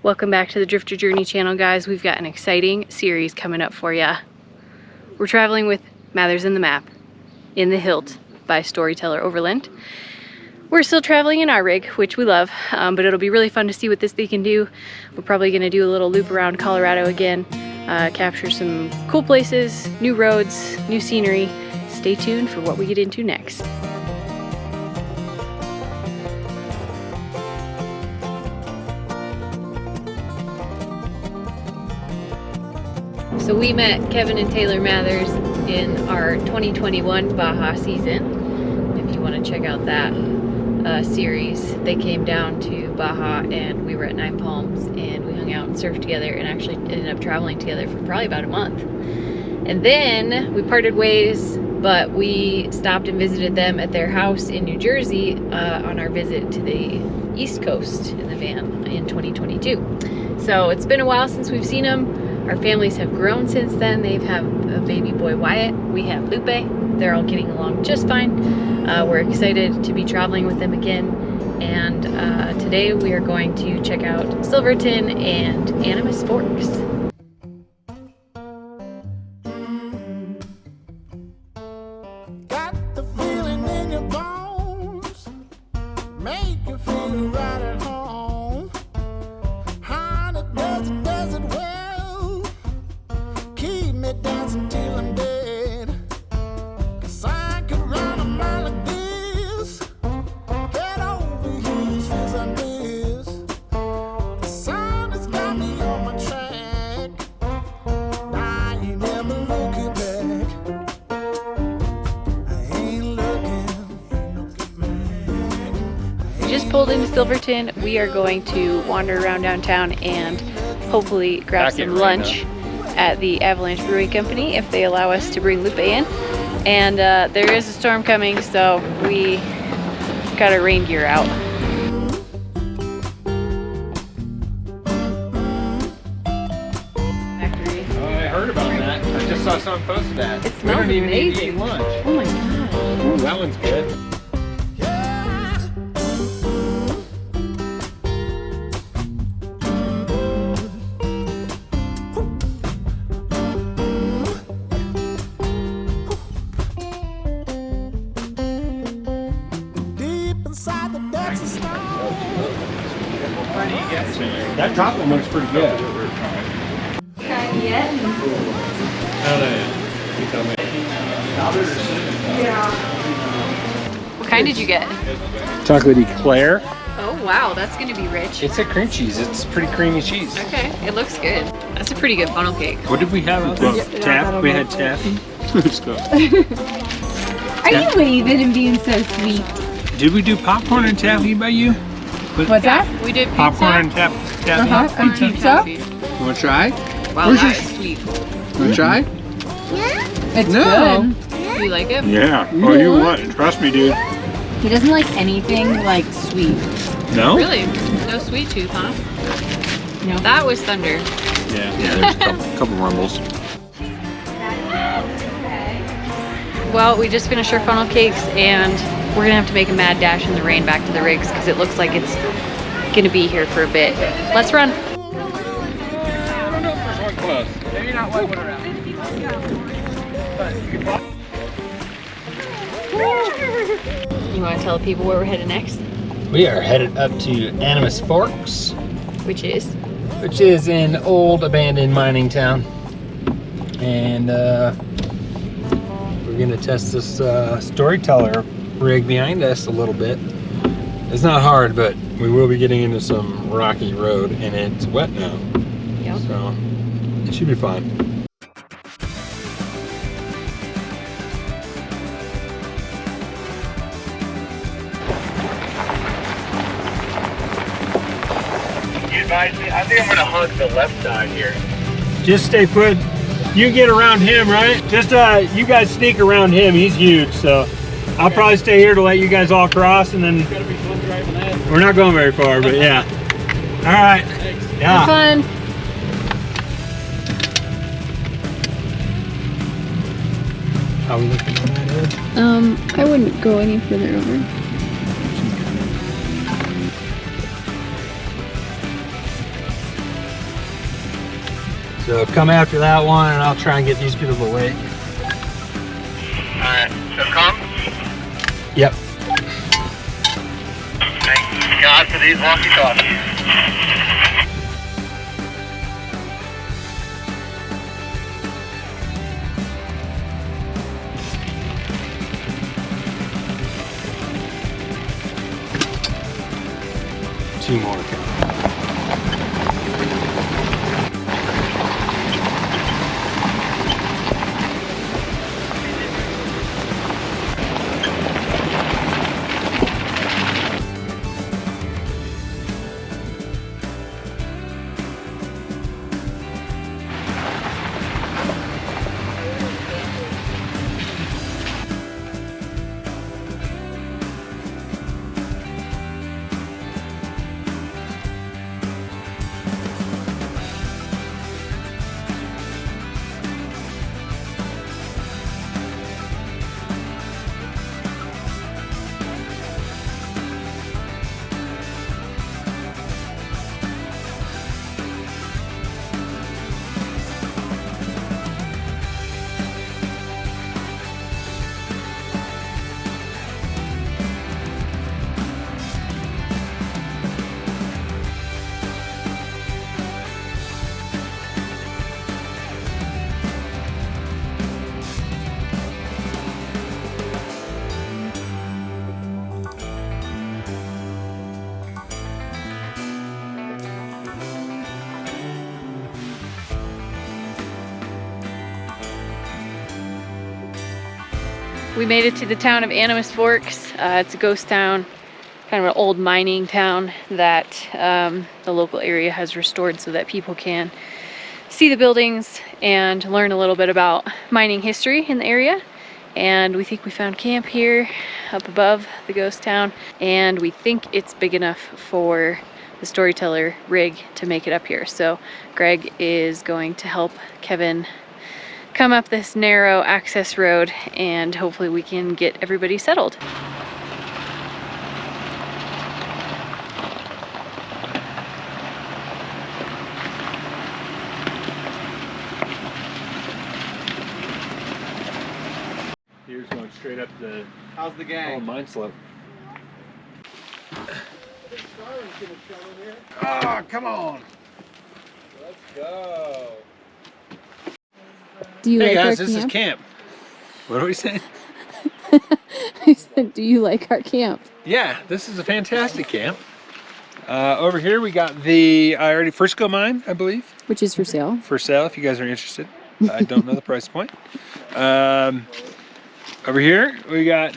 Welcome back to the Drifter Journey channel, guys. We've got an exciting series coming up for ya. We're traveling with Mathers in the Map in the Hilt by Storyteller Overland. We're still traveling in our rig, which we love, but it'll be really fun to see what this thing can do. We're probably gonna do a little loop around Colorado again, capture some cool places, new roads, new scenery. Stay tuned for what we get into next. So we met Kevin and Taylor Mathers in our 2021 Baja season. If you want to check out that series, they came down to Baja and we were at Nine Palms and we hung out and surfed together and actually ended up traveling together for probably about a month. And then we parted ways, but we stopped and visited them at their house in New Jersey on our visit to the East Coast in the van in 2022. So it's been a while since we've seen them. Our families have grown since then. They have a baby boy, Wyatt. We have Lupe. They're all getting along just fine. We're excited to be traveling with them again. And today we are going to check out Silverton and Animas Forks. Got the feeling in your bones, make you feel right at home. Honey, does it well, keep me dancing till I'm dead. 'Cause I could run a mile like this, head over heels, feels like this. The sun has got me on my track, I ain't never looking back. I ain't looking back. We just pulled into Silverton. We are going to wander around downtown and hopefully grab some lunch at the Avalanche Brewing Company if they allow us to bring Lupe in. And there is a storm coming, so we got our rain gear out. Factory. Oh, I heard about that. I just saw someone posted that. It smells we don't even need to amazing. eat lunch. Oh my god. Ooh, that one's good. Deep inside the depths of stone. That top one looks pretty good. Tried yet? What kind did you get? Chocolate eclair. Oh wow, that's gonna be rich. It's a cream cheese. It's pretty creamy cheese. Okay, it looks good. That's a pretty good funnel cake. What did we have out there? Taff. We had taffy. Let's go. Are you waving and being so sweet? Did we do popcorn and taffy by you? What's that? We did pizza. Popcorn and taffy. And pizza? You wanna try? Wow, Where's that your- is sweet. Wanna try? It's No. good. Do you like it? Yeah. Oh, you what? Trust me, dude. He doesn't like anything like sweet. No? Really? No sweet tooth, huh? No. That was thunder. Yeah. There's a couple rumbles. Well, we just finished our funnel cakes and we're gonna have to make a mad dash in the rain back to the rigs because it looks like it's gonna be here for a bit. Let's run. I don't know if there's one close. Maybe not one around. You wanna tell the people where we're headed next? We are headed up to Animas Forks, Which is? which is an old abandoned mining town. And we're gonna test this Storyteller rig behind us a little bit. It's not hard, but we will be getting into some rocky road and it's wet now. Yep. So it should be fun. I think I'm gonna hunt the left side here. Just stay put. You get around him, right? Just you guys sneak around him. He's huge, so I'll probably stay here to let you guys all cross, and then we're not going very far, but yeah. All right. Yeah. Have fun. How are we looking on that edge? I wouldn't go any further over. So come after that one and I'll try and get these people away. Alright, so come. Yep. Thank God for these walkie-talkies. Two more coming. We made it to the town of Animas Forks. It's a ghost town, kind of an old mining town that the local area has restored so that people can see the buildings and learn a little bit about mining history in the area. And we think we found camp here up above the ghost town, and we think it's big enough for the Storyteller rig to make it up here. So Greg is going to help Kevin come up this narrow access road, and hopefully we can get everybody settled. Here's going straight up the How's the gang? Mine slope. Oh, come on. Let's go. Do you Hey like guys, our this camp? is camp. What are we saying? I said, do you like our camp? Yeah, this is a fantastic camp. Over here we got the I already Frisco mine, I believe, Which is for sale. for sale if you guys are interested. I don't know the price point. Over here we got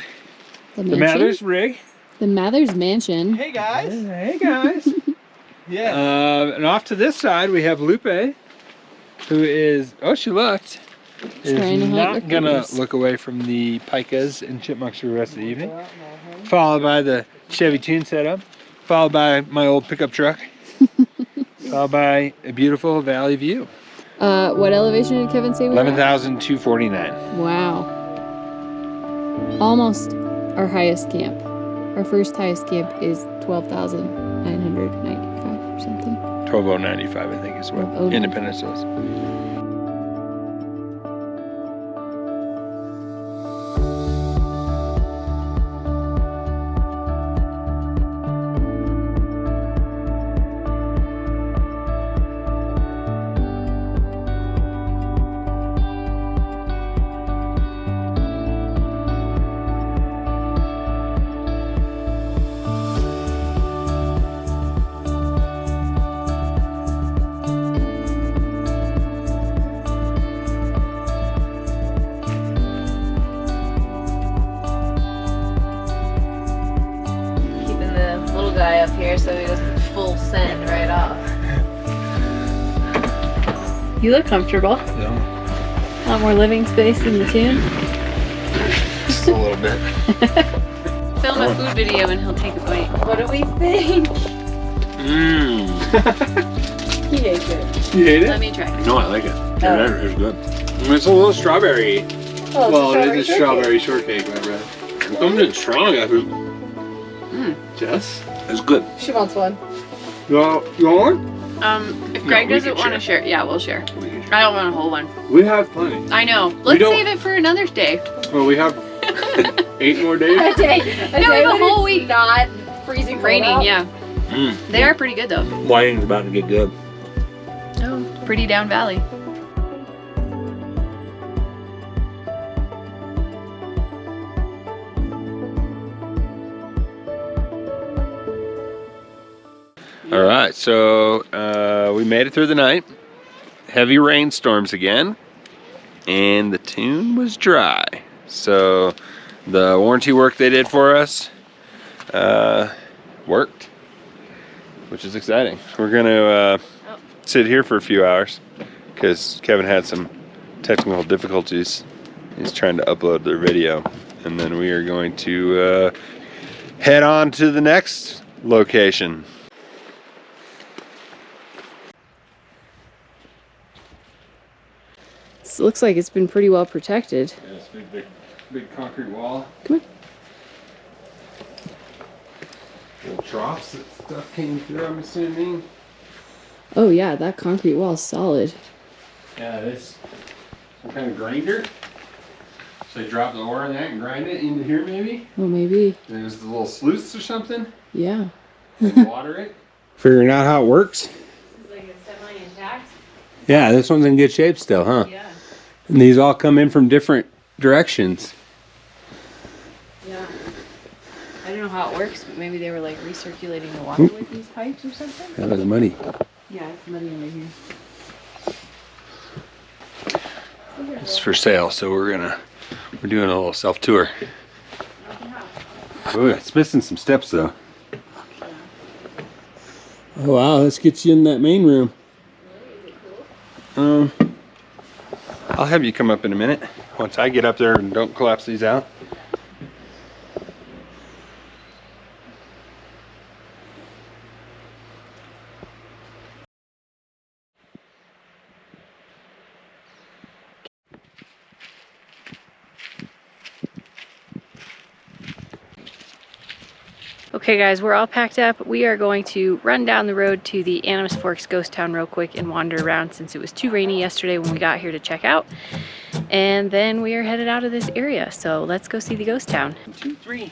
The the mansion? Mathers rig. The Mathers Mansion. Hey guys. Hey guys. Yeah. And off to this side we have Lupe, who is she left. Is Trying to hunt not with gonna us. look away from the pikas and chipmunks for the rest of the evening. Followed by the Chevy tune setup. Followed by my old pickup truck. Followed by a beautiful valley view. What elevation did Kevin say we were at? 11,249. Wow. Almost our highest camp. Our first highest camp is 12,995 or something. 12,095 I think is what 12,095. Independence was. Keeping the little guy up here so he doesn't full send right off. You look comfortable. Yeah, A lot more living space in the tune. just a little bit. Film a food video and he'll take a bite. What do we think? Mmm. He ate it. You ate Let me try. No, I like it. Yeah, it's good. It's a little strawberry. Oh, Well, it is a strawberry shortcake, my bread. It comes in strong, I think. Jess? It's good. She wants one. You want one? If No, Greg we doesn't can want to share, yeah, we'll share. We can I don't want a whole one. We have plenty. I know. Let's save it for another day. Well, we have 8 more days. A day. No, we have a whole week. Not freezing Raining, yeah. Mm. They are pretty good though. Whiting's about to get good. Oh, pretty down valley. All right, so we made it through the night. Heavy rainstorms again, and the tune was dry. So the warranty work they did for us worked, which is exciting. We're gonna sit here for a few hours because Kevin had some technical difficulties. He's trying to upload their video, and then we are going to head on to the next location. It looks like it's been pretty well protected. Yeah, it's big concrete wall. Come on. Little troughs that stuff came through, I'm assuming. Oh yeah, that concrete wall is solid. Yeah, this some kind of grinder. So they drop the ore in that and grind it into here maybe. Oh, maybe. And there's the little sluices or something. Yeah. And water it. Figuring out how it works. This is like a semi-intact. Yeah, this one's in good shape still, huh? Yeah. And these all come in from different directions. Yeah. I don't know how it works, but maybe they were like recirculating the water with these pipes or something. That was money. Yeah, it's muddy over here. It's for sale, so we're doing a little self-tour. Oh, it's missing some steps though. Oh wow, let's get you in that main room. I'll have you come up in a minute once I get up there and don't collapse these out. Okay guys, we're all packed up. We are going to run down the road to the Animas Forks ghost town real quick and wander around since it was too rainy yesterday when we got here to check out. And then we are headed out of this area. So let's go see the ghost town. 2, 3.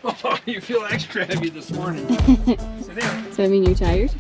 Oh, you feel extra heavy this morning. Sit down. Does that mean you're tired?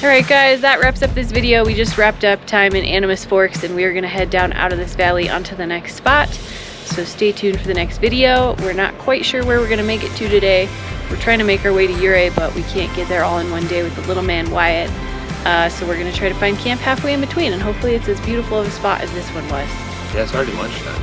Alright guys, that wraps up this video. We just wrapped up time in Animas Forks and we are going to head down out of this valley onto the next spot. So stay tuned for the next video. We're not quite sure where we're going to make it to today. We're trying to make our way to Ouray, but we can't get there all in one day with the little man Wyatt. So we're going to try to find camp halfway in between, and hopefully it's as beautiful of a spot as this one was. Yeah, it's already lunchtime.